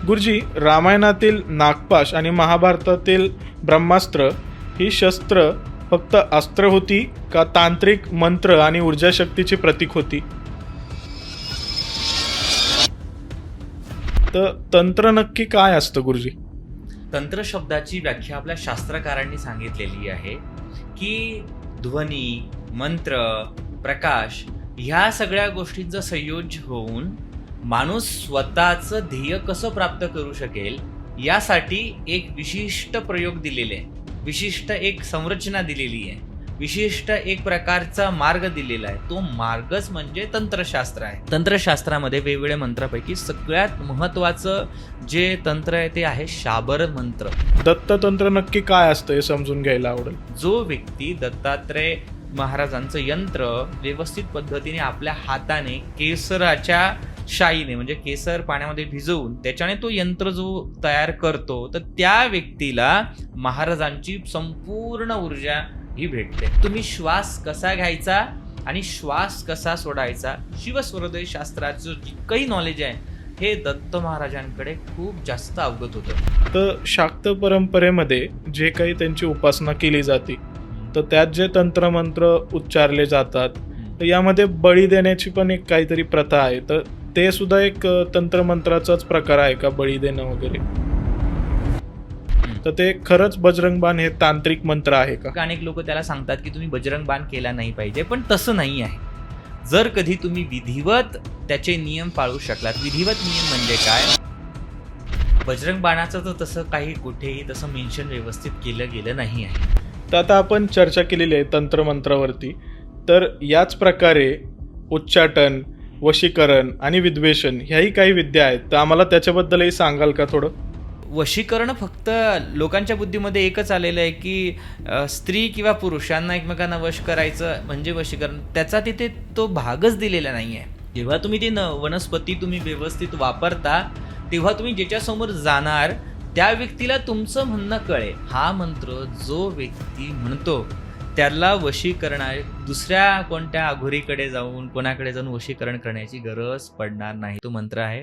गुरुजी, रामायणातील नागपाश आणि महाभारतातील ब्रह्मास्त्र ही शस्त्र फक्त अस्त्र होती का तांत्रिक मंत्र आणि ऊर्जा शक्तीची प्रतीक होती? तर तंत्र नक्की काय असतं गुरुजी? तंत्र शब्दाची व्याख्या आपल्या शास्त्रकारांनी सांगितलेली आहे की ध्वनी, मंत्र, प्रकाश ह्या सगळ्या गोष्टींचं संयोज होऊन माणूस स्वतःचं ध्येय कसं प्राप्त करू शकेल यासाठी एक विशिष्ट प्रयोग दिलेले आहे, विशिष्ट एक संरचना दिलेली आहे, विशिष्ट एक प्रकारचा मार्ग दिलेला आहे. तो मार्गच म्हणजे तंत्रशास्त्र आहे. तंत्रशास्त्रामध्ये वेगवेगळ्या मंत्रापैकी सगळ्यात महत्वाचं जे तंत्र आहे ते आहे शाबर मंत्र. दत्ततंत्र नक्की काय असतं हे समजून घ्यायला आवडेल. जो व्यक्ती दत्तात्रय महाराजांचं यंत्र व्यवस्थित पद्धतीने आपल्या हाताने केसराच्या शाईने म्हणजे केसर पाण्यामध्ये भिजवून त्याच्याने तो यंत्र जो तयार करतो तर त्या व्यक्तीला महाराजांची संपूर्ण ऊर्जा ही भेटते. तुम्ही श्वास कसा घ्यायचा आणि श्वास कसा सोडायचा, शिवस्वरदय शास्त्राचं जे काही नॉलेज आहे हे दत्त महाराजांकडे खूप जास्त अवगत होतं. तर शाक्त परंपरेमध्ये जे काही त्यांची उपासना केली जाते तर त्यात जे तंत्रमंत्र उच्चारले जातात तर यामध्ये बळी देण्याची पण एक काहीतरी प्रथा आहे. तर ते सुद्धा एक तंत्रमंत्राचाच प्रकार आहे का, बळी देणं वगैरे? तर ते खरंच बजरंग बाण हे तांत्रिक मंत्र आहे का? अनेक लोक त्याला सांगतात की तुम्ही बजरंग बाण केला नाही पाहिजे, पण तसं नाही आहे. जर कधी तुम्ही विधिवत त्याचे नियम पाळू शकलात. विधिवत नियम म्हणजे काय? बजरंग बाणाचं तर तसं काही कुठेही तसं मेन्शन व्यवस्थित केलं गेलं नाही आहे. तर आता आपण चर्चा केलेली आहे तंत्रमंत्रावरती. तर याच प्रकारे उच्चाटन, वशीकरण आणि विद्वेषण ह्याही काही विद्या आहेत. तर आम्हाला त्याच्याबद्दलही सांगाल का थोडं? वशीकरण फक्त लोकांच्या बुद्धीमध्ये एकच आलेलं आहे की स्त्री किंवा पुरुष यांना एकमेकांना वश करायचं म्हणजे वशीकरण. त्याचा तिथे तो भागच दिलेला नाही आहे. जेव्हा तुम्ही ती वनस्पती तुम्ही व्यवस्थित वापरता तेव्हा तुम्ही ज्याच्यासमोर जाणार त्या व्यक्तीला तुमचं म्हणणं कळेल. हा मंत्र जो व्यक्ती म्हणतो त्याला वशीकरण दुसऱ्या कोणत्या अघोरीकडे जाऊन कोणाकडे जाऊन वशीकरण करण्याची गरज पडणार नाही. तो मंत्र आहे